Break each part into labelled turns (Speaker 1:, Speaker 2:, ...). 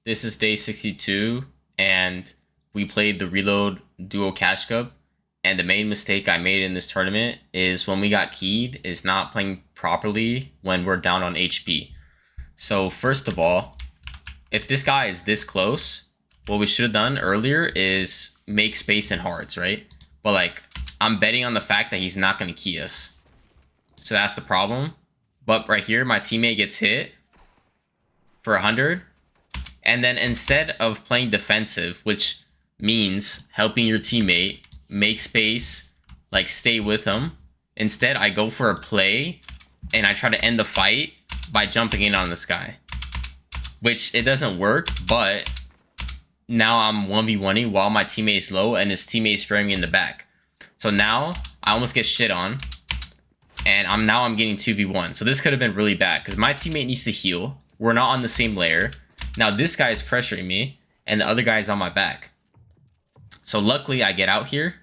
Speaker 1: This is day 62, and we played the Reload Duo Cash Cup. And the main mistake I made in this tournament is when we got keyed, is not playing properly when we're down on HP. So first of all, if this guy is this close, what we should have done earlier is make space in hearts, right? But like, I'm betting on the fact that he's not going to key us. So that's the problem. But right here, my teammate gets hit for 100. And then instead of playing defensive, which means helping your teammate make space, like stay with him, instead I go for a play and I try to end the fight by jumping in on this guy. Which it doesn't work, but now I'm 1v1ing while my teammate is low and his teammate is spraying me in the back. So now I almost get shit on. And I'm getting 2v1. So this could have been really bad because my teammate needs to heal. We're not on the same layer. Now this guy is pressuring me and the other guy is on my back. So luckily I get out here.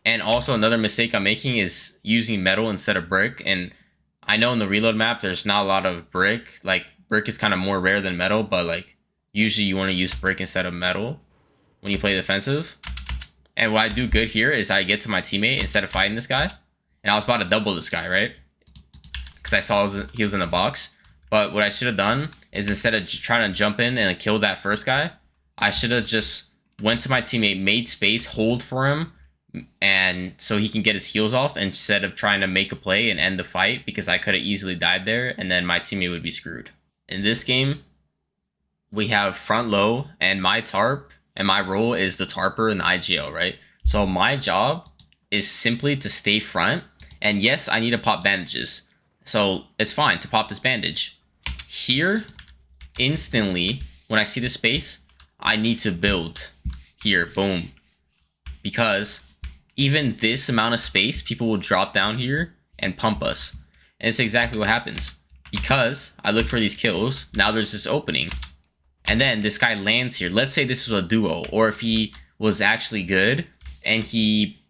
Speaker 1: And also another mistake I'm making is using metal instead of brick. And I know in the reload map there's not a lot of brick. Like brick is kind of more rare than metal, but like usually you want to use brick instead of metal when you play defensive. And what I do good here is I get to my teammate instead of fighting this guy. And I was about to double this guy, right? Because I saw he was in the box. But what I should have done is instead of trying to jump in and kill that first guy, I should have just went to my teammate, made space, hold for him, and so he can get his heals off instead of trying to make a play and end the fight, because I could have easily died there and then my teammate would be screwed. In this game, we have front low and my tarp, and my role is the tarper in the IGL, right? So my job is simply to stay front. And yes, I need to pop bandages. So it's fine to pop this bandage. Here, instantly, when I see the space, I need to build. Here, boom. Because even this amount of space, people will drop down here and pump us. And it's exactly what happens. Because I look for these kills, now there's this opening. And then this guy lands here. Let's say this was a duo, or if he was actually good and he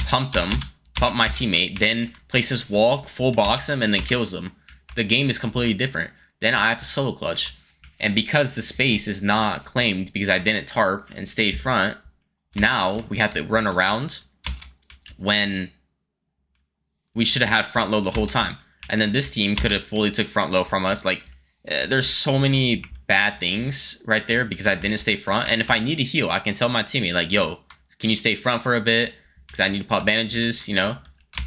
Speaker 1: pumped my teammate, then places wall, full box him, and then kills him. The game is completely different. Then I have to solo clutch. And because the space is not claimed because I didn't tarp and stayed front, now we have to run around when we should have had front low the whole time. And then this team could have fully took front low from us. Like, there's so many bad things right there because I didn't stay front. And if I need to heal, I can tell my teammate, like, yo, can you stay front for a bit? Because I need to pop bandages, you know.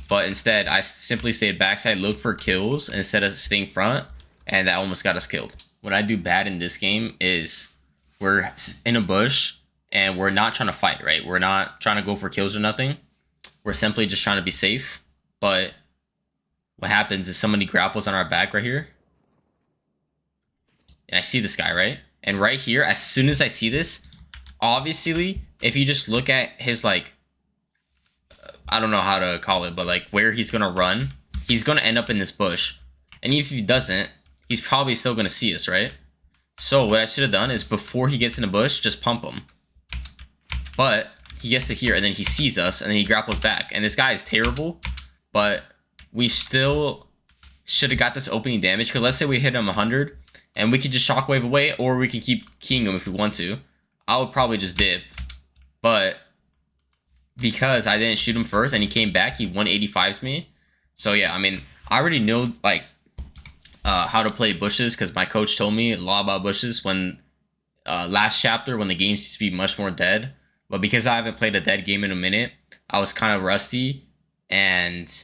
Speaker 1: But instead, I simply stayed backside, look for kills instead of staying front, and that almost got us killed. What I do bad in this game is we're in a bush and we're not trying to fight, right? We're not trying to go for kills or nothing. We're simply just trying to be safe. But what happens is somebody grapples on our back right here. And I see this guy, right? And right here, as soon as I see this, obviously, if you just look at his, like, I don't know how to call it, but like where he's going to run, he's going to end up in this bush. And if he doesn't, he's probably still going to see us, right? So what I should have done is before he gets in the bush, just pump him. But he gets to here and then he sees us and then he grapples back. And this guy is terrible, but we still should have got this opening damage. Because let's say we hit him 100 and we could just shockwave away, or we can keep keying him if we want to. I would probably just dip. But because I didn't shoot him first and he came back, he 185s me. So yeah, I mean, I already know like how to play bushes because my coach told me a lot about bushes when last chapter when the game used to be much more dead. But because I haven't played a dead game in a minute, I was kind of rusty. And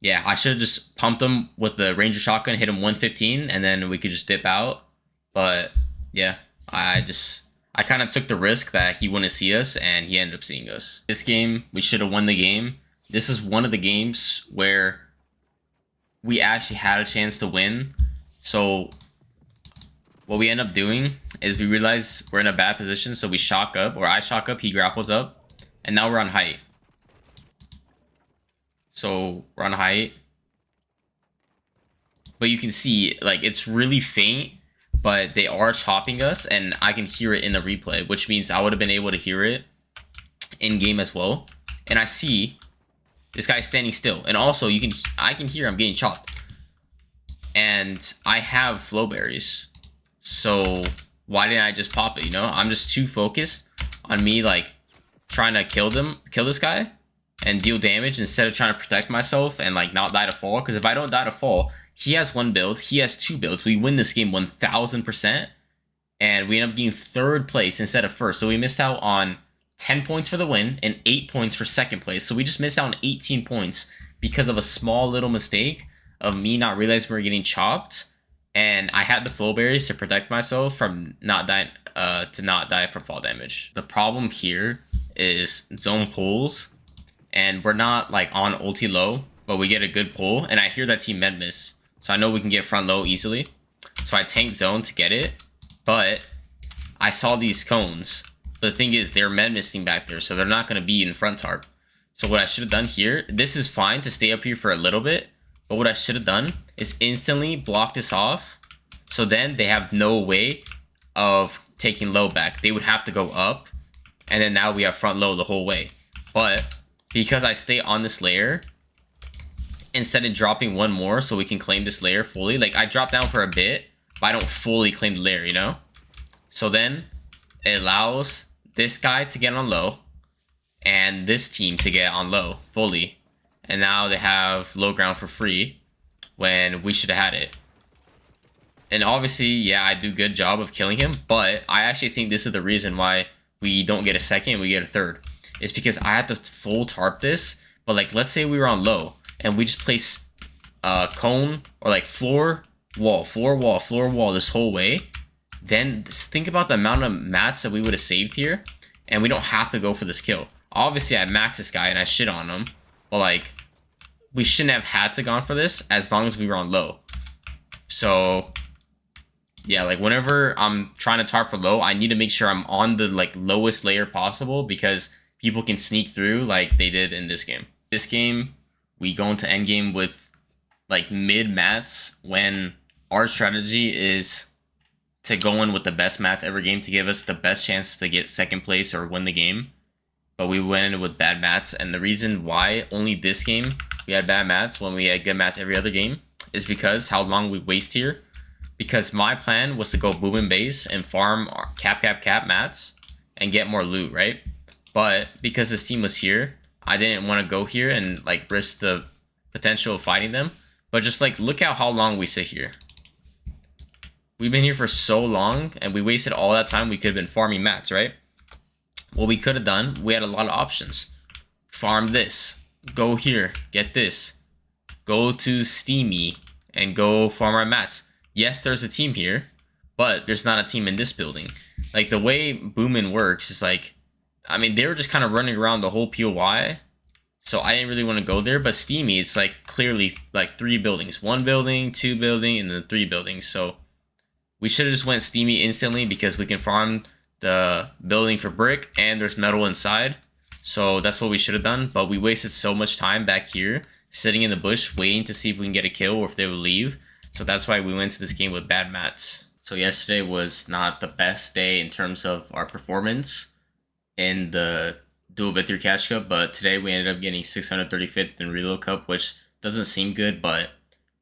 Speaker 1: yeah, I should have just pumped him with the Ranger shotgun, hit him 115, and then we could just dip out. But yeah, I kind of took the risk that he wouldn't see us, and he ended up seeing us. This game, we should have won the game. This is one of the games where we actually had a chance to win. So what we end up doing is we realize we're in a bad position, so we shock up, or I shock up, he grapples up, and now we're on height. So we're on height. But you can see, like, it's really faint, but they are chopping us, and I can hear it in the replay, which means I would have been able to hear it in game as well. And I see this guy standing still, and also I can hear him getting chopped. And I have flow berries, so why didn't I just pop it? You know, I'm just too focused on me like trying to kill this guy and deal damage instead of trying to protect myself and like not die to fall. Because if I don't die to fall, he has one build, he has two builds. We win this game 1000%, and we end up getting third place instead of first. So we missed out on 10 points for the win and 8 points for second place. So we just missed out on 18 points because of a small little mistake of me not realizing we were getting chopped. And I had the full berries to protect myself from not dying, to not die from fall damage. The problem here is zone pulls, and we're not like on ulti low, but we get a good pull. And I hear that team med miss, so I know we can get front low easily. So I tanked zone to get it, but I saw these cones. But the thing is, they're med missing back there, so they're not going to be in front tarp. So what I should have done here, this is fine to stay up here for a little bit, but what I should have done is instantly block this off. So then they have no way of taking low back. They would have to go up. And then now we have front low the whole way. But because I stay on this layer, instead of dropping one more so we can claim this layer fully, like I drop down for a bit, but I don't fully claim the layer, you know? So then it allows this guy to get on low and this team to get on low fully. And now they have low ground for free when we should have had it. And obviously, yeah, I do a good job of killing him, but I actually think this is the reason why we don't get a second, we get a third. It's because I had to full tarp this, but like, let's say we were on low and we just place cone or like floor, wall this whole way. Then think about the amount of mats that we would have saved here, and we don't have to go for this kill. Obviously, I maxed this guy and I shit on him, but like, we shouldn't have had to gone for this as long as we were on low. So yeah, like whenever I'm trying to tarp for low, I need to make sure I'm on the like lowest layer possible, because people can sneak through like they did in this game. This game, we go into endgame with like mid mats when our strategy is to go in with the best mats every game to give us the best chance to get second place or win the game. But we went in with bad mats, and the reason why only this game we had bad mats when we had good mats every other game is because how long we waste here. Because my plan was to go boom and base and farm our cap mats and get more loot, right? But because this team was here, I didn't want to go here and like risk the potential of fighting them. But just like look at how long we sit here. We've been here for so long and we wasted all that time. We could have been farming mats, right? What we could have done, we had a lot of options. Farm this, go here, get this, go to Steamy and go farm our mats. Yes, there's a team here, but there's not a team in this building. Like the way Boomin works is like, I mean, they were just kind of running around the whole POY. So I didn't really want to go there, but Steamy, it's like clearly like 3 buildings, 1 building, 2 building, and then 3 buildings. So we should have just went Steamy instantly because we can farm the building for brick and there's metal inside. So that's what we should have done. But we wasted so much time back here sitting in the bush waiting to see if we can get a kill or if they would leave. So that's why we went to this game with bad mats. So yesterday was not the best day in terms of our performance in the Dual Victory Cash Cup, but today we ended up getting 635th in Reload Cup, which doesn't seem good, but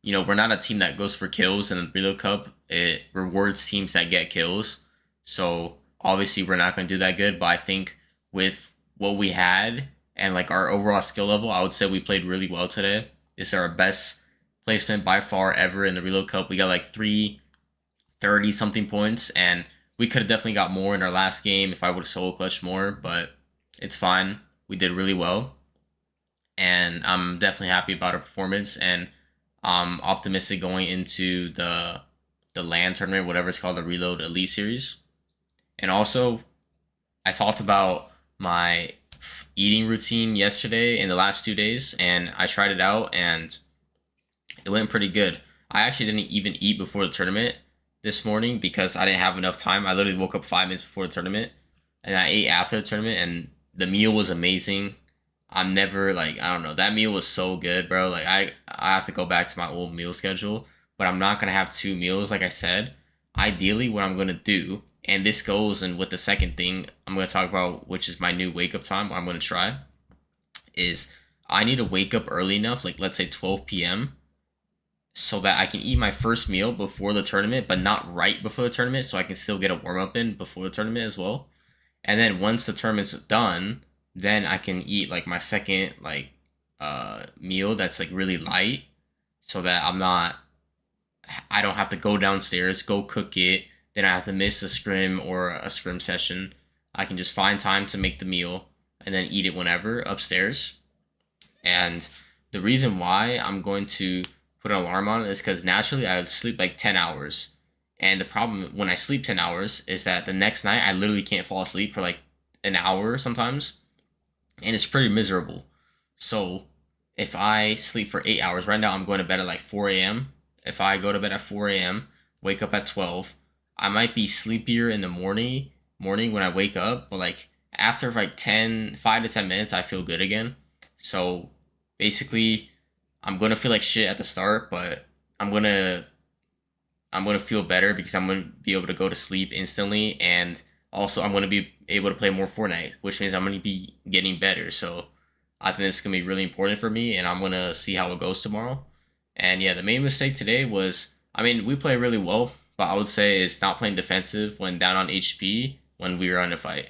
Speaker 1: you know, we're not a team that goes for kills in the Reload Cup. It rewards teams that get kills. So obviously we're not going to do that good, but I think with what we had and like our overall skill level, I would say we played really well today. This is our best placement by far ever in the Reload Cup. We got like 330 something points, and we could have definitely got more in our last game if I would have solo clutched more, but it's fine. We did really well, and I'm definitely happy about our performance, and I'm optimistic going into the LAN tournament, whatever it's called, the Reload Elite Series. And also, I talked about my eating routine yesterday in the last 2 days, and I tried it out, and it went pretty good. I actually didn't even eat before the tournament this morning because I didn't have enough time. I literally woke up 5 minutes before the tournament, and I ate after the tournament, and the meal was amazing. I'm never like, I don't know, that meal was so good, bro. Like I have to go back to my old meal schedule, but I'm not gonna have 2 meals like I said. Ideally, what I'm gonna do, and this goes in with the second thing I'm gonna talk about, which is my new wake up time, what I'm gonna try, is I need to wake up early enough, like let's say 12 p.m. so that I can eat my first meal before the tournament, but not right before the tournament, so I can still get a warm up in before the tournament as well. And then once the tournament's done, then I can eat like my second like meal that's like really light, so that I don't have to go downstairs, go cook it, then I have to miss a scrim or a scrim session. I can just find time to make the meal and then eat it whenever upstairs. And the reason why I'm going to put an alarm on it is because naturally I would sleep like 10 hours. And the problem when I sleep 10 hours is that the next night I literally can't fall asleep for like an hour sometimes. And it's pretty miserable. So if I sleep for 8 hours, right now I'm going to bed at like 4 a.m. If I go to bed at 4 a.m., wake up at 12, I might be sleepier in the morning when I wake up, but like after like 5 to 10 minutes, I feel good again. So basically, I'm gonna feel like shit at the start, but I'm gonna I'm gonna feel better because I'm gonna be able to go to sleep instantly, and also I'm gonna be able to play more Fortnite, which means I'm gonna be getting better. So I think this is gonna be really important for me, and I'm gonna see how it goes tomorrow. And yeah, the main mistake today was, I mean, we play really well, but I would say it's not playing defensive when down on HP when we were on a fight.